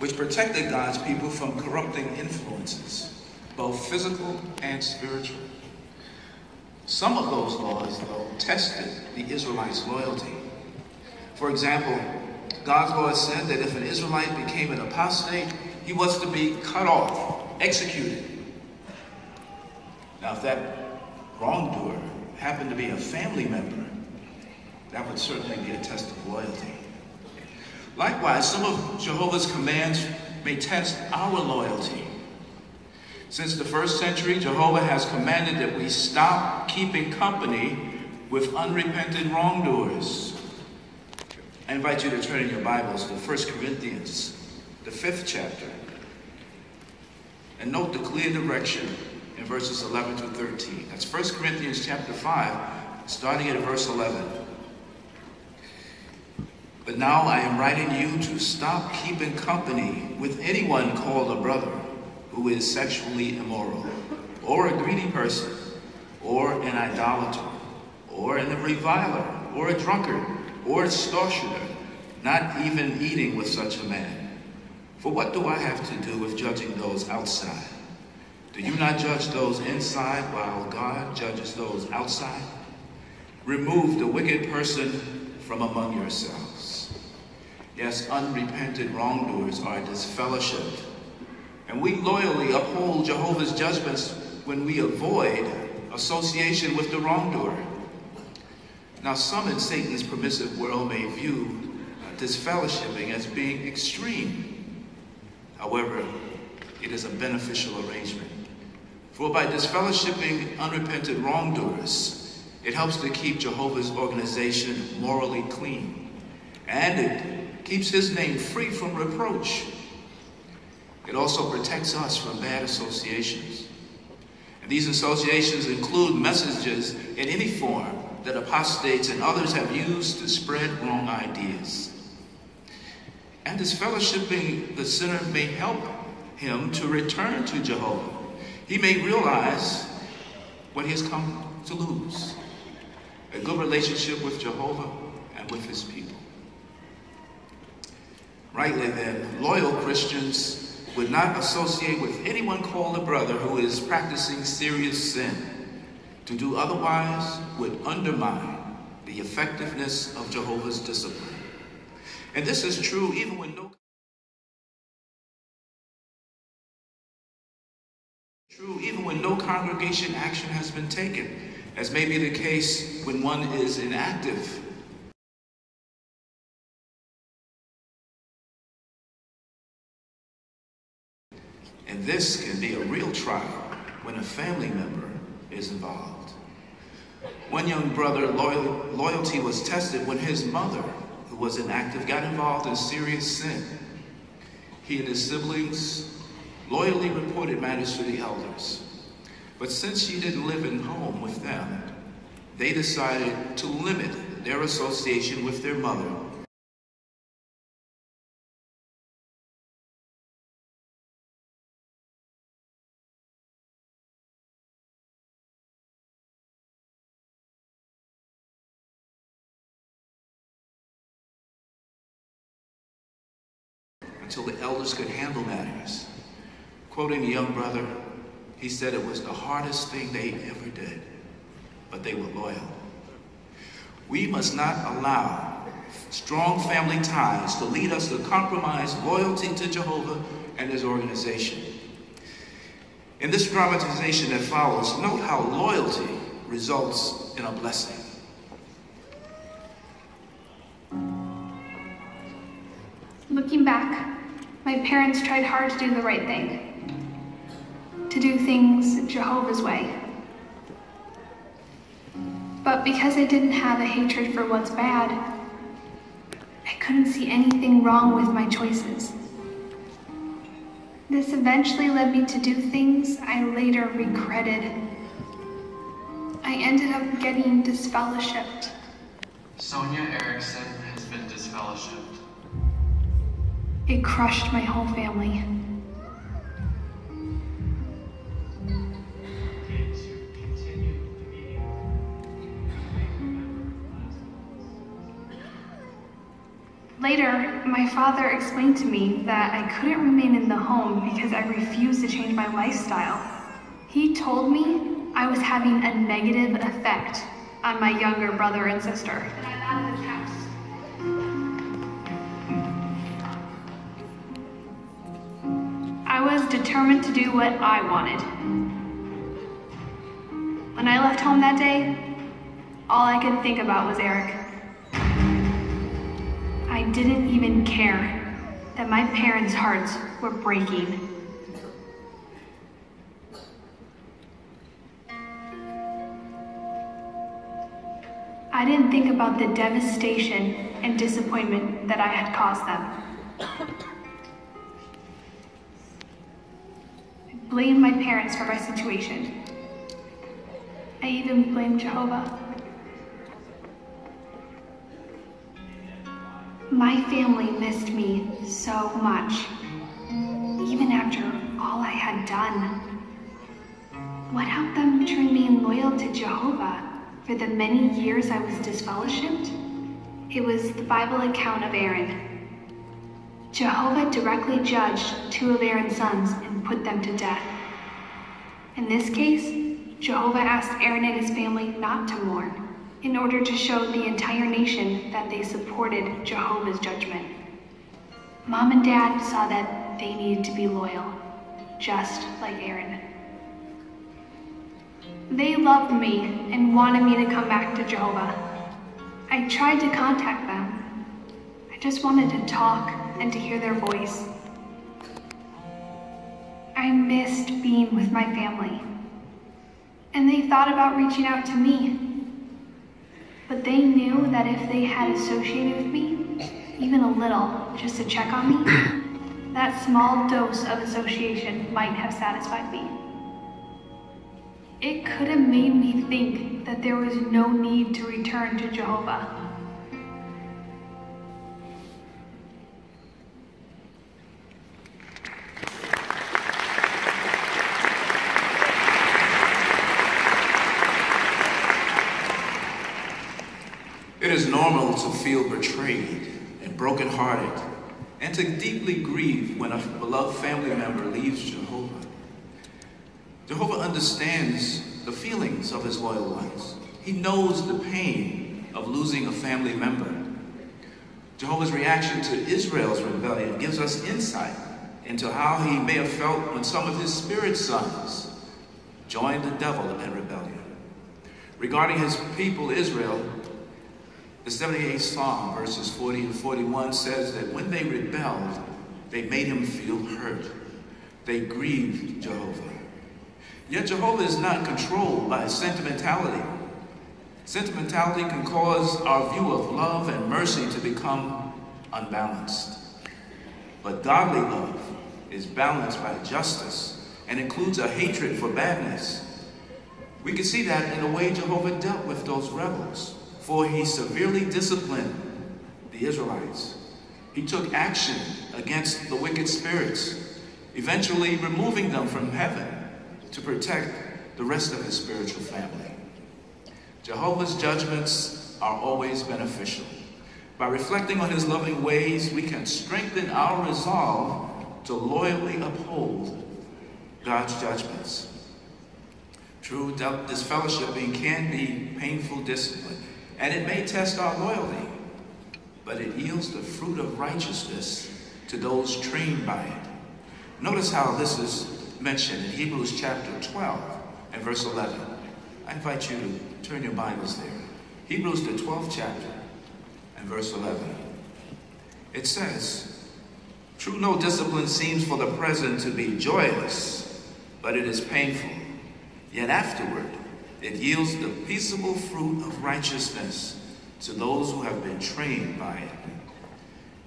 which protected God's people from corrupting influences, both physical and spiritual. Some of those laws, though, tested the Israelites' loyalty. For example, God's law said that if an Israelite became an apostate, he was to be cut off, executed. Now, if that wrongdoer happened to be a family member, that would certainly be a test of loyalty. Likewise, some of Jehovah's commands may test our loyalty. Since the first century, Jehovah has commanded that we stop keeping company with unrepentant wrongdoers. I invite you to turn in your Bibles to 1 Corinthians, the 5th chapter, and note the clear direction in verses 11 to 13. That's 1 Corinthians chapter 5, starting at verse 11. But now I am writing you to stop keeping company with anyone called a brother who is sexually immoral, or a greedy person, or an idolater, or a reviler, or a drunkard, or a extortioner, not even eating with such a man. For what do I have to do with judging those outside? Do you not judge those inside while God judges those outside? Remove the wicked person from among yourselves. Yes, unrepentant wrongdoers are disfellowshipped, and we loyally uphold Jehovah's judgments when we avoid association with the wrongdoer. Now, some in Satan's permissive world may view disfellowshipping as being extreme. However, it is a beneficial arrangement. For by disfellowshipping unrepentant wrongdoers, it helps to keep Jehovah's organization morally clean, and it keeps his name free from reproach. It also protects us from bad associations. And these associations include messages in any form that apostates and others have used to spread wrong ideas. And disfellowshipping the sinner may help him to return to Jehovah. He may realize what he has come to lose: a good relationship with Jehovah and with his people. Rightly then, loyal Christians would not associate with anyone called a brother who is practicing serious sin. To do otherwise would undermine the effectiveness of Jehovah's discipline. And this is true even when no congregation action has been taken, as may be the case when one is inactive. And this can be a real trial when a family member is involved. One young brother loyalty was tested when his mother, who was inactive, got involved in serious sin. He and his siblings loyally reported matters to the elders. But since she didn't live in home with them, they decided to limit their association with their mother until the elders could handle matters. Quoting the young brother, he said it was the hardest thing they ever did, but they were loyal. We must not allow strong family ties to lead us to compromise loyalty to Jehovah and his organization. In this dramatization that follows, note how loyalty results in a blessing. Looking back, my parents tried hard to do the right thing, to do things Jehovah's way. But because I didn't have a hatred for what's bad, I couldn't see anything wrong with my choices. This eventually led me to do things I later regretted. I ended up getting disfellowshipped. Sonia Erickson has been disfellowshipped. It crushed my whole family. Later, my father explained to me that I couldn't remain in the home because I refused to change my lifestyle. He told me I was having a negative effect on my younger brother and sister. And I thought of the text. I was determined to do what I wanted. When I left home that day, all I could think about was Eric. I didn't even care that my parents' hearts were breaking. I didn't think about the devastation and disappointment that I had caused them. I blamed my parents for my situation. I even blamed Jehovah. My family missed me so much, even after all I had done. What helped them to remain loyal to Jehovah for the many years I was disfellowshipped? It was the Bible account of Aaron. Jehovah directly judged 2 of Aaron's sons and put them to death. In this case, Jehovah asked Aaron and his family not to mourn, in order to show the entire nation that they supported Jehovah's judgment. Mom and Dad saw that they needed to be loyal, just like Aaron. They loved me and wanted me to come back to Jehovah. I tried to contact them. I just wanted to talk and to hear their voice. I missed being with my family, and they thought about reaching out to me. But they knew that if they had associated with me, even a little, just to check on me, that small dose of association might have satisfied me. It could have made me think that there was no need to return to Jehovah. It is normal to feel betrayed and brokenhearted and to deeply grieve when a beloved family member leaves Jehovah. Jehovah understands the feelings of his loyal ones. He knows the pain of losing a family member. Jehovah's reaction to Israel's rebellion gives us insight into how he may have felt when some of his spirit sons joined the devil in rebellion. Regarding his people Israel, the 78th Psalm, verses 40 and 41, says that when they rebelled, they made him feel hurt. They grieved Jehovah. Yet Jehovah is not controlled by sentimentality. Sentimentality can cause our view of love and mercy to become unbalanced. But godly love is balanced by justice and includes a hatred for badness. We can see that in the way Jehovah dealt with those rebels. For he severely disciplined the Israelites. He took action against the wicked spirits, eventually removing them from heaven to protect the rest of his spiritual family. Jehovah's judgments are always beneficial. By reflecting on his loving ways, we can strengthen our resolve to loyally uphold God's judgments. True disfellowshipping can be painful discipline, and it may test our loyalty, but it yields the fruit of righteousness to those trained by it. Notice how this is mentioned in Hebrews chapter 12 and verse 11. I invite you to turn your Bibles there. Hebrews the 12th chapter and verse 11. It says, "True, no discipline seems for the present to be joyous, but it is painful. Yet afterward, it yields the peaceable fruit of righteousness to those who have been trained by it."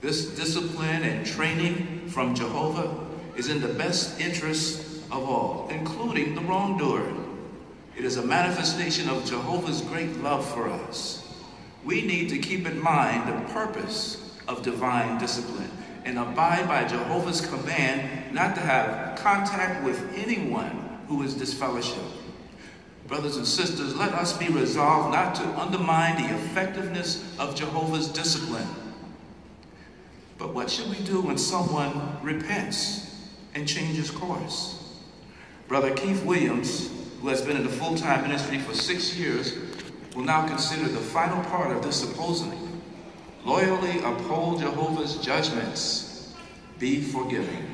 This discipline and training from Jehovah is in the best interest of all, including the wrongdoer. It is a manifestation of Jehovah's great love for us. We need to keep in mind the purpose of divine discipline and abide by Jehovah's command not to have contact with anyone who is disfellowshipped. Brothers and sisters, let us be resolved not to undermine the effectiveness of Jehovah's discipline. But what should we do when someone repents and changes course? Brother Keith Williams, who has been in the full-time ministry for 6 years, will now consider the final part of this symposium. Loyally uphold Jehovah's judgments. Be forgiving.